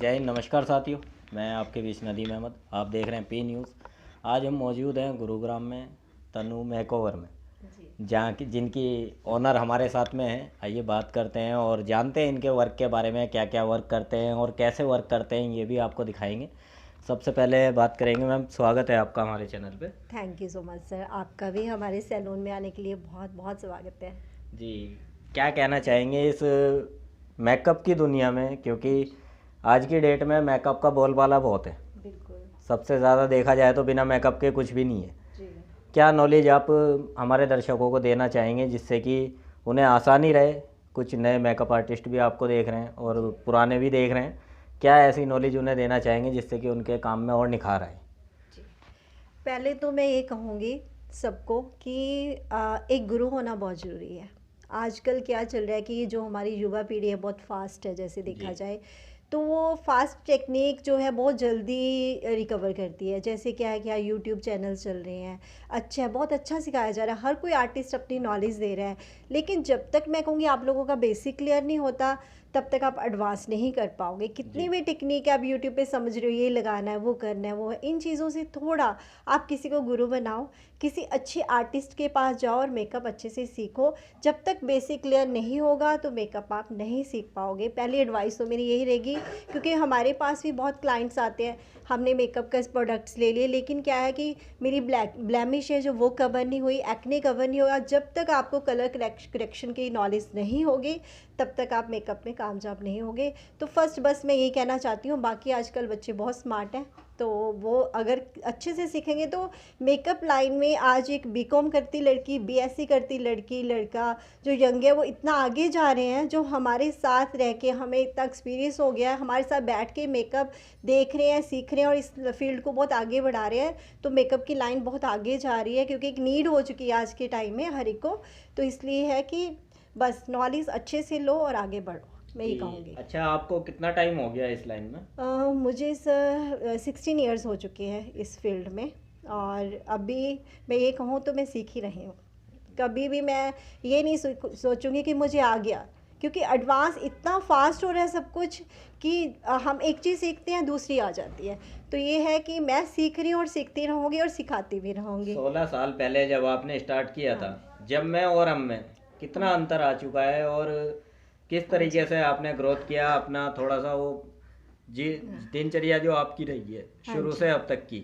जय हिंद, नमस्कार साथियों। मैं आपके बीच नदीम अहमद, आप देख रहे हैं पी न्यूज़। आज हम मौजूद हैं गुरुग्राम में तनु मेकओवर में, जहाँ की जिनकी ओनर हमारे साथ में हैं। आइए बात करते हैं और जानते हैं इनके वर्क के बारे में, क्या क्या वर्क करते हैं और कैसे वर्क करते हैं, ये भी आपको दिखाएंगे। सबसे पहले बात करेंगे, मैम स्वागत है आपका हमारे चैनल पे। Thank you so much sir, आपका भी हमारे सैलून में आने के लिए बहुत बहुत स्वागत है। जी, क्या कहना चाहेंगे इस मेकअप की दुनिया में, क्योंकि आज की डेट में मेकअप का बोलबाला बहुत है। बिल्कुल सबसे ज़्यादा देखा जाए तो बिना मेकअप के कुछ भी नहीं है। जी। क्या नॉलेज आप हमारे दर्शकों को देना चाहेंगे जिससे कि उन्हें आसानी रहे? कुछ नए मेकअप आर्टिस्ट भी आपको देख रहे हैं और पुराने भी देख रहे हैं। क्या ऐसी नॉलेज उन्हें देना चाहेंगे जिससे कि उनके काम में और निखार आए? जी, पहले तो मैं ये कहूँगी सबको कि एक गुरु होना बहुत ज़रूरी है। आजकल क्या चल रहा है कि जो हमारी युवा पीढ़ी है बहुत फास्ट है, जैसे देखा जी जाए तो वो फास्ट टेक्निक जो है बहुत जल्दी रिकवर करती है। जैसे क्या है, क्या यूट्यूब चैनल्स चल रहे हैं, अच्छा है, बहुत अच्छा सिखाया जा रहा है, हर कोई आर्टिस्ट अपनी नॉलेज दे रहा है। लेकिन जब तक मैं कहूँगी आप लोगों का बेसिक क्लियर नहीं होता, तब तक आप एडवांस नहीं कर पाओगे। कितनी जी भी टेक्निक आप यूट्यूब पे समझ रहे हो, ये लगाना है, वो करना है, वो है, इन चीज़ों से थोड़ा आप किसी को गुरु बनाओ, किसी अच्छे आर्टिस्ट के पास जाओ और मेकअप अच्छे से सीखो। जब तक बेसिक क्लियर नहीं होगा तो मेकअप आप नहीं सीख पाओगे। पहली एडवाइस तो मेरी यही रहेगी, क्योंकि हमारे पास भी बहुत क्लाइंट्स आते हैं, हमने मेकअप का प्रोडक्ट्स ले लिए, लेकिन क्या है कि मेरी ब्लैमिश है जो वो कवर नहीं हुई, एक्ने कवर नहीं होगा। जब तक आपको कलर करेक्शन की नॉलेज नहीं होगी तब तक आप मेकअप में कामयाब नहीं होगे। तो फर्स्ट बस मैं यही कहना चाहती हूँ। बाकी आजकल बच्चे बहुत स्मार्ट हैं, तो वो अगर अच्छे से सीखेंगे तो मेकअप लाइन में आज एक बीकॉम करती लड़की, बीएससी करती लड़की लड़का जो यंग है वो इतना आगे जा रहे हैं। जो हमारे साथ रह के हमें इतना एक्सपीरियंस हो गया है, हमारे साथ बैठ के मेकअप देख रहे हैं, सीख रहे हैं और इस फील्ड को बहुत आगे बढ़ा रहे हैं। तो मेकअप की लाइन बहुत आगे जा रही है, क्योंकि एक नीड हो चुकी है आज के टाइम में हर एक को। तो इसलिए है कि बस नॉलेज अच्छे से लो और आगे बढ़ो, मैं ये जी। कहूँगी। अच्छा, आपको कितना टाइम हो गया इस लाइन में? मुझे सर 16 ईयर्स हो चुके हैं इस फील्ड में, और अभी मैं ये कहूँ तो मैं सीख ही रही हूँ। कभी भी मैं ये नहीं सोचूंगी कि मुझे आ गया, क्योंकि एडवांस इतना फास्ट हो रहा है सब कुछ कि हम एक चीज़ सीखते हैं दूसरी आ जाती है। तो ये है कि मैं सीख रही हूँ और सीखती रहूँगी और सिखाती भी रहूँगी। 16 साल पहले जब आपने स्टार्ट किया था, हाँ जब मैं और अब में कितना अंतर आ चुका है, और किस हाँ तरीके जी से आपने ग्रोथ किया अपना, थोड़ा सा वो जी हाँ दिनचर्या जो आपकी रही है हाँ शुरू से जी अब तक की,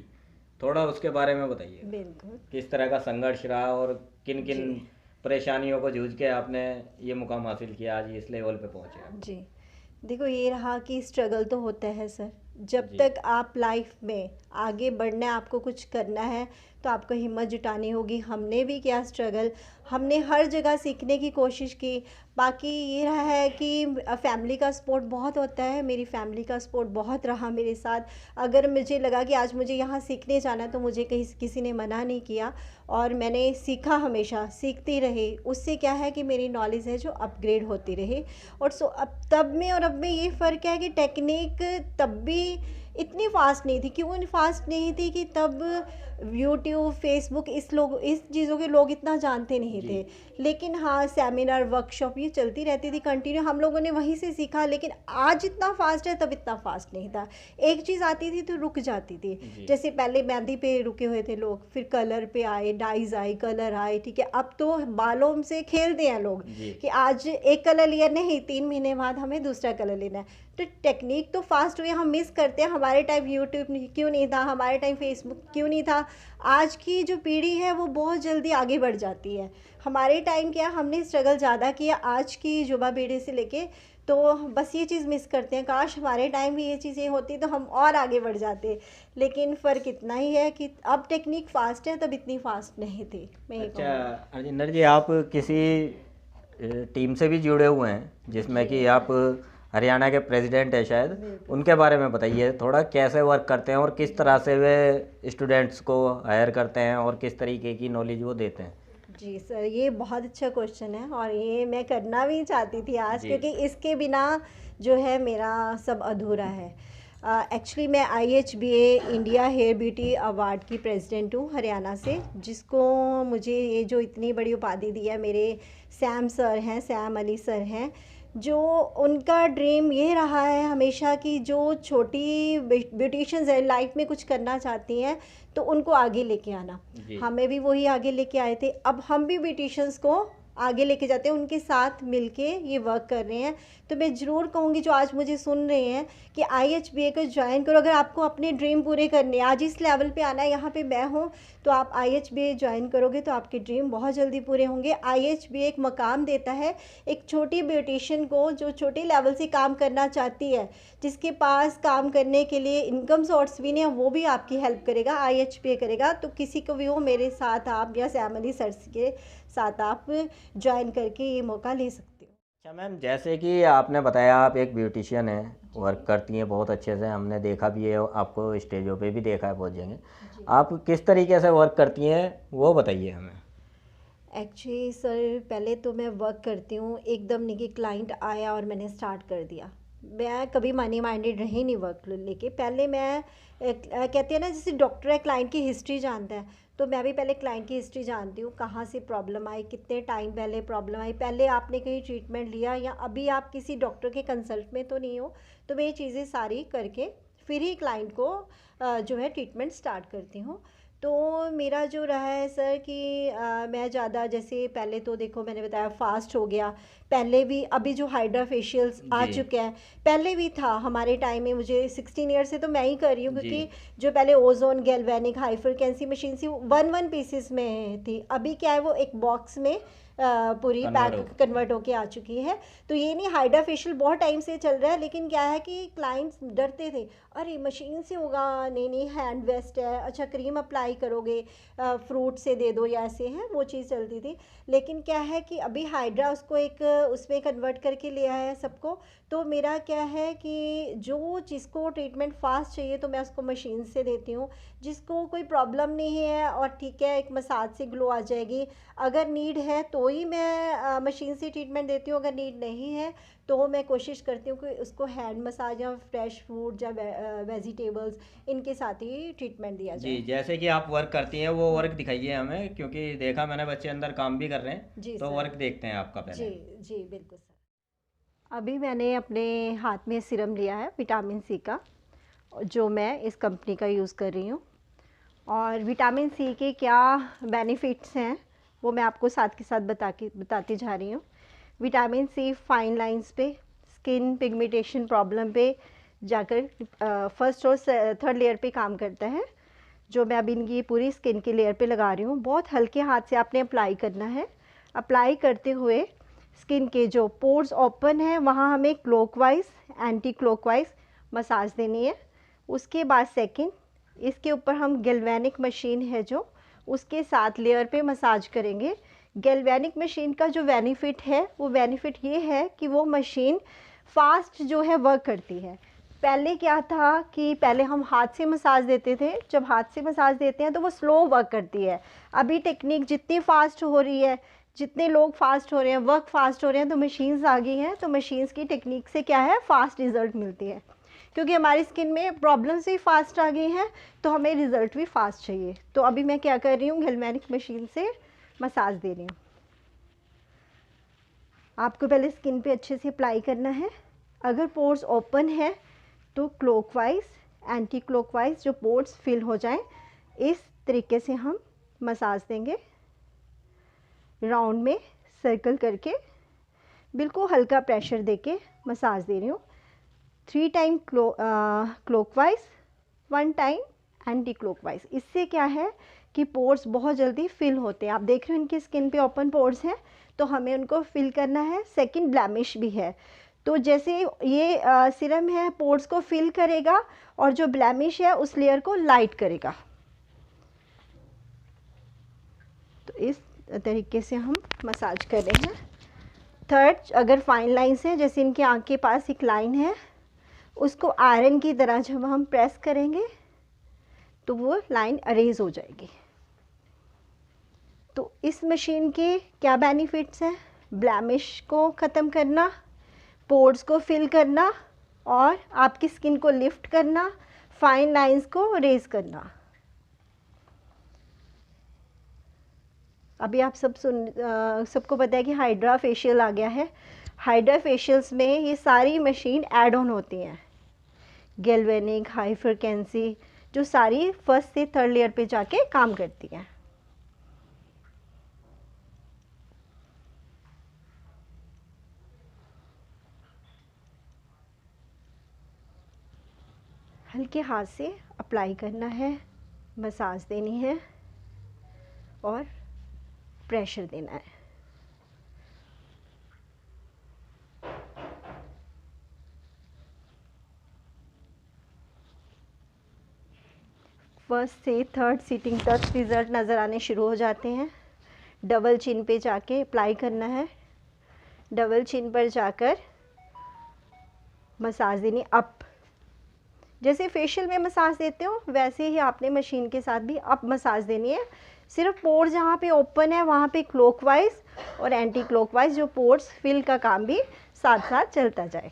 थोड़ा उसके बारे में बताइए। बिल्कुल किस तरह का संघर्ष रहा और किन जी किन परेशानियों को जूझ के आपने ये मुकाम हासिल किया, आज इस लेवल पे पहुंचे आप? जी। देखो ये रहा कि स्ट्रगल तो होता है सर। जब जी तक आप लाइफ में आगे बढ़ना है, आपको कुछ करना है, तो आपको हिम्मत जुटानी होगी। हमने भी किया स्ट्रगल, हमने हर जगह सीखने की कोशिश की। बाकी ये रहा है कि फैमिली का सपोर्ट बहुत होता है, मेरी फैमिली का सपोर्ट बहुत रहा मेरे साथ। अगर मुझे लगा कि आज मुझे यहाँ सीखने जाना है तो मुझे कहीं किसी ने मना नहीं किया, और मैंने सीखा, हमेशा सीखती रही। उससे क्या है कि मेरी नॉलेज है जो अपग्रेड होती रही। और सो अब तब में और अब में ये फ़र्क है कि टेक्निक तब भी इतनी फास्ट नहीं थी। क्यों फास्ट नहीं थी कि तब यूट्यूब, फेसबुक इस चीज़ों के लोग इतना जानते नहीं जी थे। लेकिन हाँ, सेमिनार, वर्कशॉप ये चलती रहती थी कंटिन्यू, हम लोगों ने वहीं से सीखा। लेकिन आज इतना फास्ट है, तब इतना फास्ट नहीं था। एक चीज़ आती थी तो रुक जाती थी। जी जैसे पहले मेहंदी पे रुके हुए थे लोग, फिर कलर पे आए, डाइज आई, कलर आए, ठीक है। अब तो बालों से खेलते हैं लोग जी कि आज एक कलर लिया, नहीं 3 महीने बाद हमें दूसरा कलर लेना है। तो टेक्निक तो फास्ट हुई, हम मिस करते हैं। हमारे टाइम यूट्यूब क्यों नहीं था, हमारे टाइम फेसबुक क्यों नहीं था। आज की जो पीढ़ी है वो बहुत जल्दी आगे बढ़ जाती है। हमारे टाइम क्या, हमने स्ट्रगल ज़्यादा किया आज की युवा पीढ़ी से लेके। तो बस ये चीज़ मिस करते हैं, काश हमारे टाइम भी ये चीज़ें होती तो हम और आगे बढ़ जाते। लेकिन फ़र्क इतना ही है कि अब टेक्निक फास्ट है, तब इतनी फास्ट नहीं थी, मैं ये अच्छा, कहूँगी। राजेंद्र जी, आप किसी टीम से भी जुड़े हुए हैं जिसमें जी कि आप हरियाणा के प्रेसिडेंट है शायद, बिल्कुल। उनके बारे में बताइए थोड़ा, कैसे वर्क करते हैं और किस तरह से वे स्टूडेंट्स को हायर करते हैं और किस तरीके की नॉलेज वो देते हैं? जी सर, ये बहुत अच्छा क्वेश्चन है और ये मैं करना भी चाहती थी आज, जी क्योंकि इसके बिना जो है मेरा सब अधूरा है। एक्चुअली मैं IHBA India hair beauty award की प्रेसिडेंट हूँ हरियाणा से, जिसको मुझे ये जो इतनी बड़ी उपाधि दी है मेरे सैम सर हैं, सैम अली सर हैं। जो उनका ड्रीम ये रहा है हमेशा कि जो छोटी ब्यूटिशियंस है लाइफ में कुछ करना चाहती हैं तो उनको आगे लेके आना। जी हमें भी वही आगे लेके आए थे, अब हम भी ब्यूटिशियंस को आगे लेके जाते हैं, उनके साथ मिलके ये वर्क कर रहे हैं। तो मैं ज़रूर कहूँगी जो आज मुझे सुन रहे हैं कि IHBA को ज्वाइन करो। अगर आपको अपने ड्रीम पूरे करने आज इस लेवल पे आना है, यहाँ पे मैं हूँ, तो आप IHBA ज्वाइन करोगे तो आपके ड्रीम बहुत जल्दी पूरे होंगे। IHBA एक मकाम देता है एक छोटी ब्यूटिशियन को जो छोटे लेवल से काम करना चाहती है, जिसके पास काम करने के लिए इनकम सोर्स भी नहीं है, वो भी आपकी हेल्प करेगा, IHBA करेगा। तो किसी को भी हो मेरे साथ आप या सैम अली सर के साथ आप ज्वाइन करके ये मौका ले सकते हो। अच्छा मैम, जैसे कि आपने बताया आप एक ब्यूटिशियन हैं, वर्क करती हैं बहुत अच्छे से, हमने देखा भी है, आपको स्टेजों पे भी देखा है बहुत जगह। आप किस तरीके से वर्क करती हैं वो बताइए हमें। एक्चुअली सर पहले तो मैं वर्क करती हूँ एकदम नहीं कि क्लाइंट आया और मैंने स्टार्ट कर दिया। मैं कभी मनी माइंडेड रही नहीं वर्क लेके। पहले मैं कहती है ना जैसे डॉक्टर है क्लाइंट की हिस्ट्री जानता है, तो मैं भी पहले क्लाइंट की हिस्ट्री जानती हूँ, कहाँ से प्रॉब्लम आई, कितने टाइम पहले प्रॉब्लम आई, पहले आपने कहीं ट्रीटमेंट लिया या अभी आप किसी डॉक्टर के कंसल्ट में तो नहीं हो। तो मैं ये चीज़ें सारी करके फिर ही क्लाइंट को जो है ट्रीटमेंट स्टार्ट करती हूँ। तो मेरा जो रहा है सर कि मैं ज़्यादा जैसे पहले तो देखो मैंने बताया फास्ट हो गया, पहले भी अभी जो हाइड्रा फेशियल्स आ जी चुके हैं, पहले भी था हमारे टाइम में। मुझे 16 ईयर से तो मैं ही कर रही हूँ, जी क्योंकि जो पहले ozone galvanic high frequency machine थी 1 पीसेस में थी, अभी क्या है वो एक बॉक्स में पूरी कन्वर्ट पैक हो। कन्वर्ट होके आ चुकी है। तो ये नहीं, हाइड्रा फेशियल बहुत टाइम से चल रहा है, लेकिन क्या है कि क्लाइंट्स डरते थे, अरे मशीन से होगा, नहीं नहीं हैंड वेस्ट है, अच्छा क्रीम अप्लाई करोगे फ्रूट से दे दो या ऐसे हैं, वो चीज़ चलती थी। लेकिन क्या है कि अभी हाइड्रा उसको एक उसमें कन्वर्ट करके ले आया है सबको। तो मेरा क्या है कि जो जिसको ट्रीटमेंट फास्ट चाहिए तो मैं उसको मशीन से देती हूँ, जिसको कोई प्रॉब्लम नहीं है और ठीक है एक मसाज से ग्लो आ जाएगी, अगर नीड है तो ही मैं मशीन से ट्रीटमेंट देती हूँ, अगर नीड नहीं है तो मैं कोशिश करती हूँ कि उसको हैंड मसाज या फ्रेश फूड या वेजिटेबल्स इनके साथ ही ट्रीटमेंट दिया जी, जाए। जैसे कि आप वर्क करती हैं वो वर्क दिखाइए हमें, क्योंकि देखा मैंने बच्चे अंदर काम भी कर रहे हैं, जी तो सर। वर्क देखते हैं आपका जी पहले। जी बिल्कुल सर। अभी मैंने अपने हाथ में सीरम लिया है विटामिन सी का, जो मैं इस कंपनी का यूज़ कर रही हूँ। और विटामिन सी के क्या बेनिफिट्स हैं वो मैं आपको साथ के साथ बताती जा रही हूँ। विटामिन सी फाइन लाइंस पे, स्किन पिगमेंटेशन प्रॉब्लम पे जाकर फर्स्ट और थर्ड लेयर पे काम करता है। जो मैं अभी इनकी पूरी स्किन की लेयर पे लगा रही हूँ, बहुत हल्के हाथ से आपने अप्लाई करना है। अप्लाई करते हुए स्किन के जो पोर्स ओपन है वहाँ हमें क्लॉकवाइज एंटी क्लॉकवाइज मसाज देनी है। उसके बाद सेकंड, इसके ऊपर हम गैल्वेनिक मशीन है जो उसके साथ लेयर पे मसाज करेंगे। गैल्वेनिक मशीन का जो बेनिफिट है वो बेनिफिट ये है कि वो मशीन फास्ट जो है वर्क करती है। पहले क्या था कि पहले हम हाथ से मसाज देते थे, जब हाथ से मसाज देते हैं तो वो स्लो वर्क करती है। अभी टेक्निक जितनी फास्ट हो रही है, जितने लोग फास्ट हो रहे हैं, वर्क फास्ट हो रहे हैं, तो मशीन्स आ गई हैं, तो मशीन्स की टेक्निक से क्या है फास्ट रिज़ल्ट मिलती है। क्योंकि हमारी स्किन में प्रॉब्लम्स भी फास्ट आ गई हैं तो हमें रिज़ल्ट भी फास्ट चाहिए। तो अभी मैं क्या कर रही हूँ, गैल्वेनिक मशीन से मसाज दे रही हूँ। आपको पहले स्किन पे अच्छे से अप्लाई करना है। अगर पोर्स ओपन है तो क्लॉकवाइज एंटी क्लॉकवाइज जो पोर्स फिल हो जाएं, इस तरीके से हम मसाज देंगे। राउंड में सर्कल करके बिल्कुल हल्का प्रेशर देके मसाज दे रही हूँ। 3 time clockwise, 1 time anti clockwise. इससे क्या है कि पोर्स बहुत जल्दी फिल होते हैं। आप देख रहे हो इनकी स्किन पे ओपन पोर्स हैं, तो हमें उनको फिल करना है। सेकंड, ब्लैमिश भी है, तो जैसे ये सीरम है पोर्स को फिल करेगा और जो ब्लैमिश है उस लेयर को लाइट करेगा। तो इस तरीके से हम मसाज कर रहे हैं। थर्ड, अगर फाइन लाइंस हैं, जैसे इनकी आँख के पास एक लाइन है, उसको आयरन की तरह जब हम प्रेस करेंगे तो वो लाइन अरेज हो जाएगी। तो इस मशीन के क्या बेनिफिट्स हैं, ब्लैमिश को ख़त्म करना, पोर्स को फिल करना और आपकी स्किन को लिफ्ट करना, फाइन लाइंस को रेज करना। अभी आप सबको पता है कि हाइड्रा फेशियल आ गया है। हाइड्रा फेशियल्स में ये सारी मशीन ऐड ऑन होती हैं, गैल्वेनिक, हाई फ्रिक्वेंसी, जो सारी फर्स्ट से थर्ड लेयर पे जाके काम करती हैं। हल्के हाथ से अप्लाई करना है, मसाज देनी है और प्रेशर देना है। फर्स्ट से थर्ड सीटिंग तक रिज़ल्ट नज़र आने शुरू हो जाते हैं। डबल चिन पे जाके अप्लाई करना है, डबल चिन पर जाकर मसाज देनी अप। जैसे फेशियल में मसाज देते हो वैसे ही आपने मशीन के साथ भी अप मसाज देनी है। सिर्फ पोर्स जहाँ पे ओपन है वहाँ पे क्लॉकवाइज और एंटी क्लॉकवाइज जो पोर्स फिल का काम भी साथ साथ चलता जाए।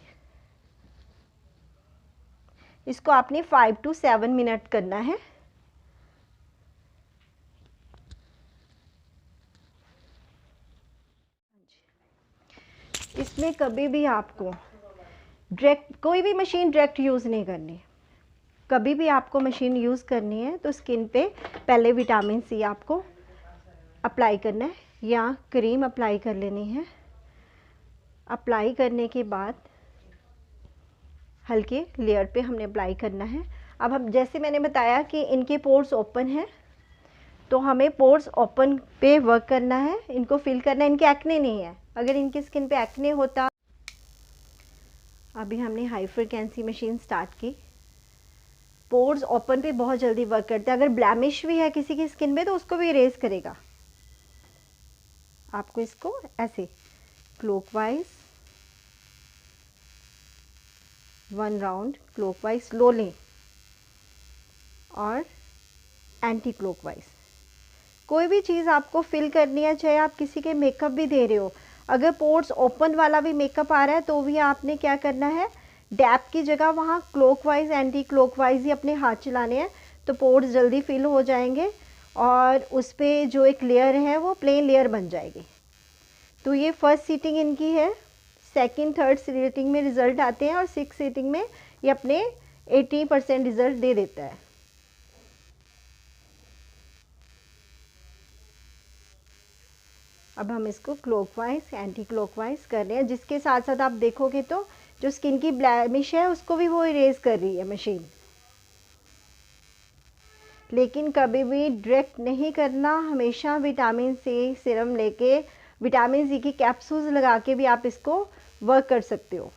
इसको आपने 5 to 7 मिनट करना है। इसमें कभी भी आपको डायरेक्ट कोई भी मशीन डायरेक्ट यूज़ नहीं करनी। कभी भी आपको मशीन यूज़ करनी है तो स्किन पे पहले विटामिन सी आपको अप्लाई करना है या क्रीम अप्लाई कर लेनी है। अप्लाई करने के बाद हल्के लेयर पे हमने अप्लाई करना है। अब हम जैसे मैंने बताया कि इनके पोर्स ओपन हैं तो हमें पोर्स ओपन पे वर्क करना है, इनको फिल करना है। इनके एक्ने नहीं है, अगर इनकी स्किन पे एक्ने होता। अभी हमने हाई फ्रिक्वेंसी मशीन स्टार्ट की। पोर्स ओपन पे बहुत जल्दी वर्क करते हैं। अगर ब्लैमिश भी है किसी की स्किन में तो उसको भी इरेज करेगा। आपको इसको ऐसे क्लॉकवाइज 1 राउंड क्लॉकवाइज लो लें और एंटी क्लॉकवाइज। कोई भी चीज़ आपको फिल करनी है, चाहे आप किसी के मेकअप भी दे रहे हो, अगर पोर्स ओपन वाला भी मेकअप आ रहा है तो भी आपने क्या करना है, डैप की जगह वहाँ क्लॉकवाइज एंटी क्लॉकवाइज ही अपने हाथ चलाने हैं तो पोर्स जल्दी फिल हो जाएंगे और उस पर जो एक लेयर है वो प्लेन लेयर बन जाएगी। तो ये फर्स्ट सीटिंग इनकी है। सेकंड थर्ड सीटिंग में रिज़ल्ट आते हैं और 6th सीटिंग में ये अपने 80% रिज़ल्ट दे देता है। अब हम इसको क्लॉकवाइज एंटी क्लॉकवाइज कर रहे हैं, जिसके साथ साथ आप देखोगे तो जो स्किन की ब्लैमिश है उसको भी वो इरेज कर रही है मशीन। लेकिन कभी भी डायरेक्ट नहीं करना, हमेशा विटामिन सी सीरम लेके, विटामिन सी की कैप्सूल्स लगा के भी आप इसको वर्क कर सकते हो।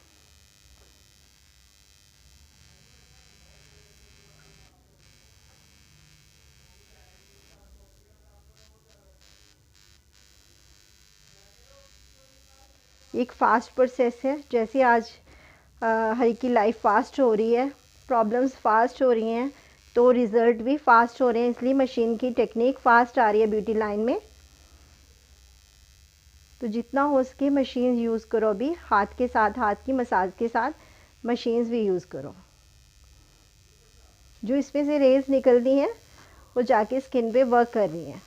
एक फास्ट प्रोसेस है। जैसे आज हर की लाइफ फास्ट हो रही है, प्रॉब्लम्स फास्ट हो रही हैं तो रिज़ल्ट भी फास्ट हो रहे हैं, इसलिए मशीन की टेक्निक फास्ट आ रही है ब्यूटी लाइन में। तो जितना हो सके मशीन यूज़ करो। अभी हाथ के साथ, हाथ की मसाज के साथ मशीन्स भी यूज़ करो। जो इसमें से रेज निकलती हैं वो जाके स्किन पे वर्क कर रही हैं।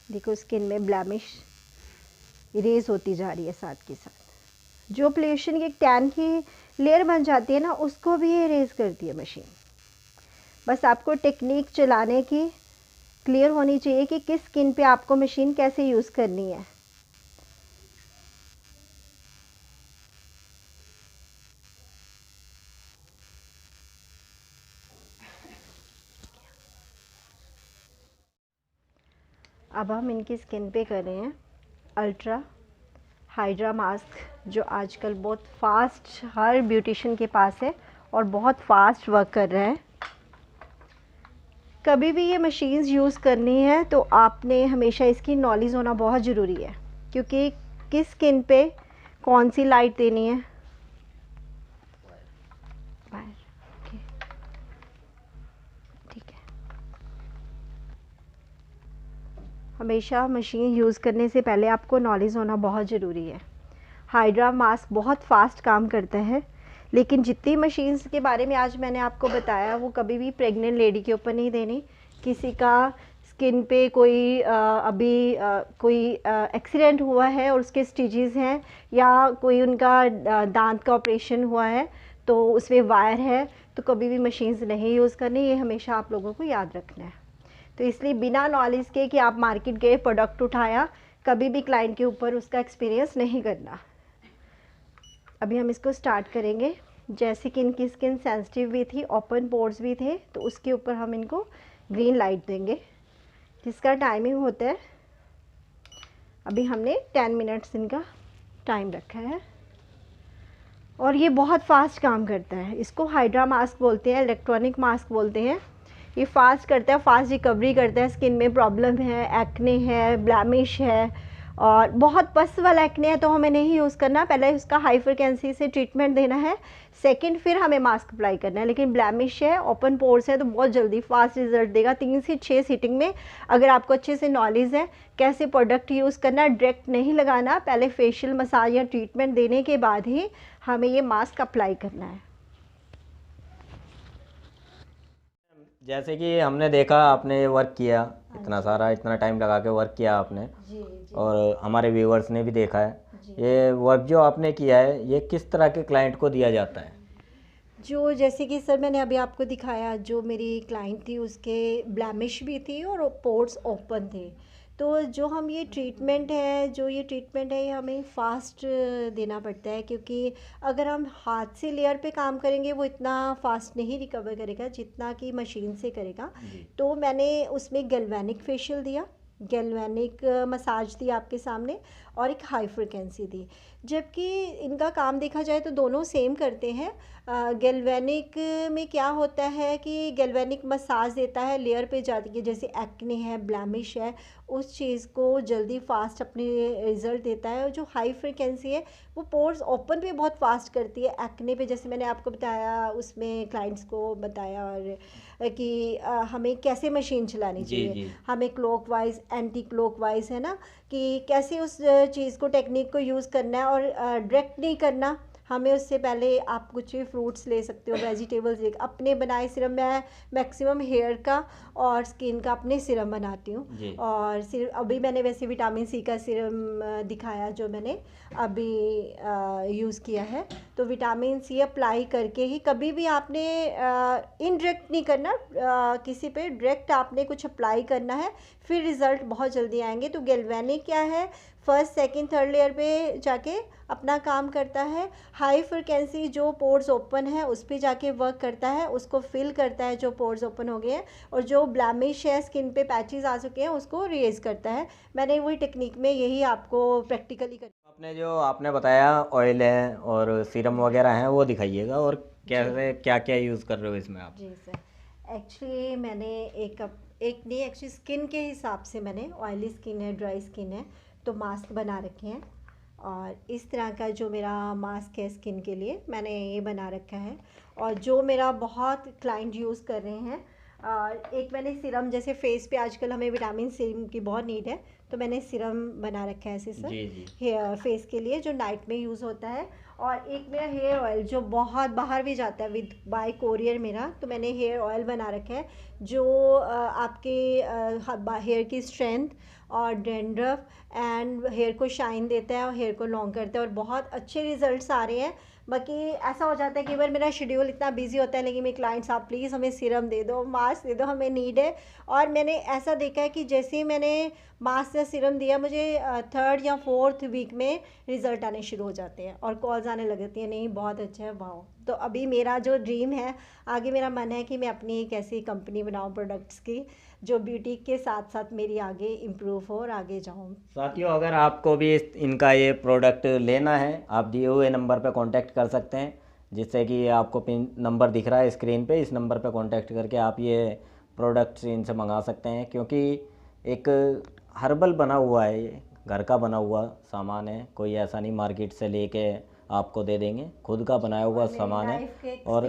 देखो स्किन में ब्लैमिश इरेज होती जा रही है साथ के साथ। जो पोल्यूशन की टैन की लेयर बन जाती है ना उसको भी इरेज करती है मशीन। बस आपको टेक्निक चलाने की क्लियर होनी चाहिए कि किस स्किन पे आपको मशीन कैसे यूज़ करनी है। अब हम इनकी स्किन पे कर रहे हैं अल्ट्रा हाइड्रा मास्क, जो आजकल बहुत फास्ट हर ब्यूटिशियन के पास है और बहुत फास्ट वर्क कर रहा है। कभी भी ये मशीन्स यूज़ करनी है तो आपने हमेशा इसकी नॉलेज होना बहुत ज़रूरी है, क्योंकि किस स्किन पे कौन सी लाइट देनी है। ठीक है, हमेशा मशीन यूज़ करने से पहले आपको नॉलेज होना बहुत ज़रूरी है। हाइड्रा मास्क बहुत फास्ट काम करता है, लेकिन जितनी मशीन्स के बारे में आज मैंने आपको बताया वो कभी भी प्रेग्नेंट लेडी के ऊपर नहीं देनी। किसी का स्किन पे कोई कोई एक्सीडेंट हुआ है और उसके स्टिचेस हैं, या कोई उनका दांत का ऑपरेशन हुआ है तो उसमें वायर है, तो कभी भी मशीन्स नहीं यूज़ करनी। ये हमेशा आप लोगों को याद रखना है। तो इसलिए बिना नॉलेज के कि आप मार्केट गए, प्रोडक्ट उठाया, कभी भी क्लाइंट के ऊपर उसका एक्सपीरियंस नहीं करना। अभी हम इसको स्टार्ट करेंगे। जैसे कि इनकी स्किन सेंसिटिव भी थी, ओपन पोर्स भी थे, तो उसके ऊपर हम इनको ग्रीन लाइट देंगे, जिसका टाइमिंग होता है, अभी हमने 10 मिनट्स इनका टाइम रखा है। और ये बहुत फास्ट काम करता है। इसको हाइड्रा मास्क बोलते हैं, इलेक्ट्रॉनिक मास्क बोलते हैं। ये फास्ट करता है, फास्ट रिकवरी करता है। स्किन में प्रॉब्लम है, एक्ने है, ब्लैमिश है और बहुत पस वाला एक्ने है तो हमें नहीं यूज़ करना। पहले उसका हाई फ्रिक्वेंसी से ट्रीटमेंट देना है, सेकंड फिर हमें मास्क अप्लाई करना है। लेकिन ब्लैमिश है, ओपन पोर्स है, तो बहुत जल्दी फास्ट रिजल्ट देगा 3 से 6 सीटिंग में। अगर आपको अच्छे से नॉलेज है कैसे प्रोडक्ट यूज़ करना, डायरेक्ट नहीं लगाना, पहले फेशियल मसाज या ट्रीटमेंट देने के बाद ही हमें ये मास्क अप्लाई करना है। जैसे कि हमने देखा आपने वर्क किया, इतना सारा इतना टाइम लगा के वर्क किया आपने, जी और हमारे व्यूअर्स ने भी देखा है। ये वर्क जो आपने किया है ये किस तरह के क्लाइंट को दिया जाता है? जो जैसे कि सर मैंने अभी आपको दिखाया, जो मेरी क्लाइंट थी उसके ब्लैमिश भी थी और पोर्स ओपन थे। तो जो हम ये ट्रीटमेंट है ये हमें फास्ट देना पड़ता है, क्योंकि अगर हम हाथ से लेयर पे काम करेंगे वो इतना फास्ट नहीं रिकवर करेगा जितना कि मशीन से करेगा। तो मैंने उसमें गैल्वेनिक फेशियल दिया, गैल्वेनिक मसाज दी आपके सामने, और एक हाई फ्रिक्वेंसी दी। जबकि इनका काम देखा जाए तो दोनों सेम करते हैं। गैल्वेनिक में क्या होता है कि गैल्वेनिक मसाज देता है, लेयर पे जाती है, जैसे एक्ने है, ब्लैमिश है, उस चीज़ को जल्दी फास्ट अपने रिज़ल्ट देता है। और जो हाई फ्रिक्वेंसी है वो पोर्स ओपन पे बहुत फास्ट करती है। एक्ने पे जैसे मैंने आपको बताया, उसमें क्लाइंट्स को बताया और कि हमें कैसे मशीन चलानी चाहिए, हमें क्लॉकवाइज, एंटी क्लॉकवाइज, है ना, कि कैसे उस चीज़ को, टेक्निक को यूज़ करना है। और डायरेक्ट नहीं करना हमें। उससे पहले आप कुछ भी फ्रूट्स ले सकते हो, वेजिटेबल्स ले, अपने बनाए सिरम। मैं मैक्सिमम हेयर का और स्किन का अपने सिरम बनाती हूँ। और अभी मैंने वैसे विटामिन सी का सिरम दिखाया जो मैंने अभी यूज़ किया है। तो विटामिन सी अप्लाई करके ही, कभी भी आपने इनडायरेक्ट नहीं करना, किसी पे डायरेक्ट आपने कुछ अप्लाई करना है, फिर रिज़ल्ट बहुत जल्दी आएंगे। तो गैल्वेनिक क्या है, फर्स्ट सेकंड थर्ड लेयर पे जाके अपना काम करता है। हाई फ्रिक्वेंसी जो पोर्स ओपन है उस पे जाके वर्क करता है, उसको फिल करता है जो पोर्स ओपन हो गए हैं, और जो ब्लैमिश है, स्किन पे पैचेस आ चुके हैं, उसको रेज करता है। मैंने वही टेक्निक में यही आपको प्रैक्टिकली कर। आपने जो आपने बताया ऑयल है और सीरम वगैरह हैं वो दिखाइएगा, और कैसे क्या क्या यूज़ कर रहे हो इसमें आप? जी सर, एक्चुअली मैंने एक नहीं, एक्चुअली स्किन के हिसाब से मैंने, ऑयली स्किन है, ड्राई स्किन है, तो मास्क बना रखे हैं। और इस तरह का जो मेरा मास्क है स्किन के लिए, मैंने ये बना रखा है। और जो मेरा बहुत क्लाइंट यूज़ कर रहे हैं, एक मैंने सिरम, जैसे फेस पे आजकल हमें विटामिन सी की बहुत नीड है, तो मैंने सिरम बना रखा है ऐसे सर, हेयर फेस के लिए, जो नाइट में यूज़ होता है। और एक मेरा हेयर ऑयल जो बहुत बाहर भी जाता है विद बाय कोरियर मेरा, तो मैंने हेयर ऑयल बना रखा है जो आपके हेयर की स्ट्रेंथ और डैंड्रफ एंड हेयर को शाइन देता है और हेयर को लॉन्ग करता है, और बहुत अच्छे रिजल्ट्स आ रहे हैं। बाकी ऐसा हो जाता है कि बार मेरा शेड्यूल इतना बिजी होता है, लेकिन मेरे क्लाइंट्स, आप प्लीज़ हमें सिरम दे दो, मास्क दे दो, हमें नीड है। और मैंने ऐसा देखा है कि जैसे ही मैंने मास्क या सिरम दिया, मुझे 3rd या 4th वीक में रिज़ल्ट आने शुरू हो जाते हैं और कॉल्स आने लग जाती हैं, नहीं बहुत अच्छा है, वाओ। तो अभी मेरा जो ड्रीम है, आगे मेरा मन है कि मैं अपनी एक ऐसी कंपनी बनाऊँ प्रोडक्ट्स की, जो ब्यूटी के साथ साथ मेरी आगे इम्प्रूव हो और आगे जाऊँ। साथियों, अगर आपको भी इनका ये प्रोडक्ट लेना है, आप दिए हुए नंबर पर कांटेक्ट कर सकते हैं, जिससे कि आपको पिन नंबर दिख रहा है स्क्रीन पे, इस नंबर पर कांटेक्ट करके आप ये प्रोडक्ट्स इनसे मंगा सकते हैं। क्योंकि एक हर्बल बना हुआ है, ये घर का बना हुआ सामान है, कोई ऐसा नहीं मार्केट से लेके आपको दे देंगे, खुद का बनाया हुआ सामान है। और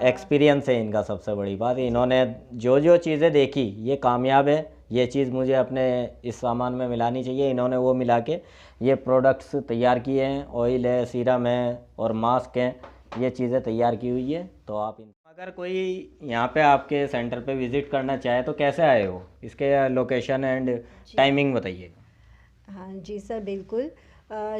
एक्सपीरियंस है इनका, सबसे बड़ी बात, इन्होंने जो जो चीज़ें देखी ये कामयाब है, ये चीज़ मुझे अपने इस सामान में मिलानी चाहिए, इन्होंने वो मिला के ये प्रोडक्ट्स तैयार किए हैं। ऑयल है, सीरम है और मास्क हैं, ये चीज़ें तैयार की हुई है। तो आप अगर कोई यहाँ पे आपके सेंटर पे विज़िट करना चाहे तो कैसे आए हो, इसके लोकेशन एंड टाइमिंग बताइएगा। हाँ जी सर, बिल्कुल।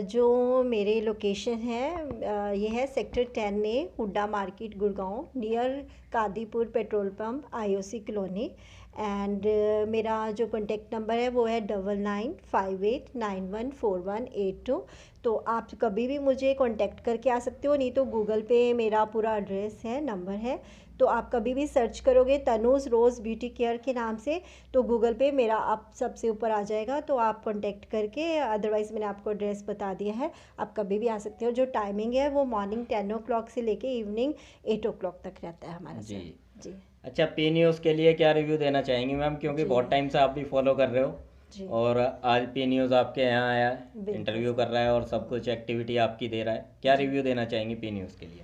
जो मेरे लोकेशन है, ये है sector 10A, Hooda market, Gurgaon, near Kadipur petrol pump, IOC colony. And मेरा जो कॉन्टेक्ट नंबर है वो है 9958914182। तो आप कभी भी मुझे कांटेक्ट करके आ सकते हो, नहीं तो गूगल पे मेरा पूरा एड्रेस है, नंबर है, तो आप कभी भी सर्च करोगे तनुज रोज़ ब्यूटी केयर के नाम से, तो गूगल पे मेरा आप सबसे ऊपर आ जाएगा, तो आप कांटेक्ट करके, अदरवाइज़ मैंने आपको एड्रेस बता दिया है, आप कभी भी आ सकते हो। जो टाइमिंग है वो मॉर्निंग 10 o'clock से लेके इवनिंग 8 o'clock तक रहता है हमारा जी। सर। जी। अच्छा, पी न्यूज़ के लिए क्या रिव्यू देना चाहेंगी मैम, क्योंकि जी। बहुत टाइम से आप भी फॉलो कर रहे हो जी। और आज पी न्यूज़ आपके यहाँ आया है, बिल्कुल इंटरव्यू सर। कर रहा है और सब कुछ एक्टिविटी आपकी दे रहा है, क्या रिव्यू देना चाहेंगी पी न्यूज़ के लिए।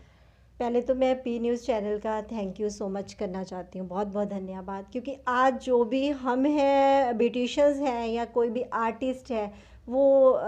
पहले तो मैं पी न्यूज़ चैनल का थैंक यू सो मच करना चाहती हूँ, बहुत बहुत धन्यवाद, क्योंकि आज जो भी हम हैं, ब्यूटिशियंस हैं या कोई भी आर्टिस्ट है, वो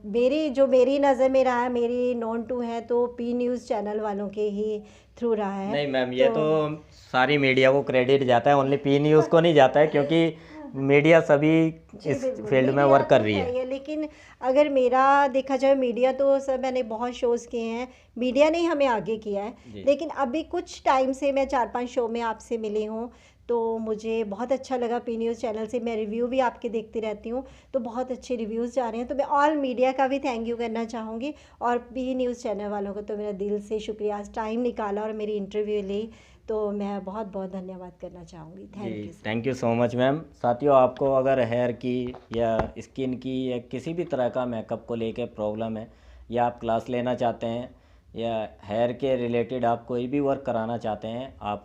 मेरी नज़र में रहा है, मेरी नोन टू है तो पी न्यूज़ चैनल वालों के ही थ्रू रहा है। नहीं मैम, ये तो सारी मीडिया को क्रेडिट जाता है, ओनली पी न्यूज़ को नहीं जाता है, क्योंकि मीडिया सभी इस फील्ड में वर्क कर रही है। लेकिन अगर मेरा देखा जाए, मीडिया तो सर मैंने बहुत शोज़ किए हैं, मीडिया ने हमें आगे किया है, लेकिन अभी कुछ टाइम से मैं 4-5 शो में आपसे मिली हूँ, तो मुझे बहुत अच्छा लगा। पी न्यूज़ चैनल से मैं रिव्यू भी आपके देखती रहती हूँ, तो बहुत अच्छे रिव्यूज़ जा रहे हैं, तो मैं ऑल मीडिया का भी थैंक यू करना चाहूँगी, और पी न्यूज़ चैनल वालों को तो मेरा दिल से शुक्रिया, आज टाइम निकाला और मेरी इंटरव्यू ली, तो मैं बहुत बहुत धन्यवाद करना चाहूँगी। Thank you. Thank you so much ma'am. साथियों, आपको अगर हेयर की या स्किन की या किसी भी तरह का मेकअप को लेके प्रॉब्लम है, या आप क्लास लेना चाहते हैं, या हेयर के रिलेटेड आप कोई भी वर्क कराना चाहते हैं, आप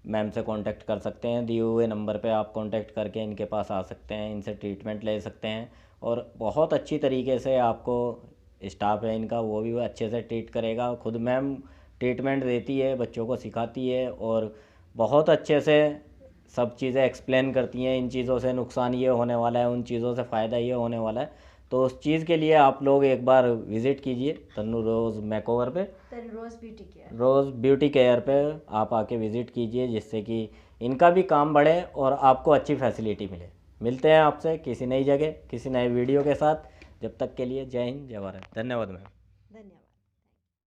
मैम से कांटेक्ट कर सकते हैं। दिए हुए नंबर पे आप कांटेक्ट करके इनके पास आ सकते हैं, इनसे ट्रीटमेंट ले सकते हैं, और बहुत अच्छी तरीके से आपको स्टाफ है इनका, वो भी अच्छे से ट्रीट करेगा। खुद मैम ट्रीटमेंट देती है, बच्चों को सिखाती है, और बहुत अच्छे से सब चीज़ें एक्सप्लेन करती हैं। इन चीज़ों से नुकसान ये होने वाला है, उन चीज़ों से फ़ायदा ये होने वाला है, तो उस चीज़ के लिए आप लोग एक बार विज़िट कीजिए तन्नू रोज़ मेकओवर पे, रोज़ ब्यूटी केयर पे आप आके विज़िट कीजिए, जिससे कि इनका भी काम बढ़े और आपको अच्छी फैसिलिटी मिले। मिलते हैं आपसे किसी नई जगह, किसी नए वीडियो के साथ। जब तक के लिए जय हिंद, जय भारत। धन्यवाद मैम। धन्यवाद।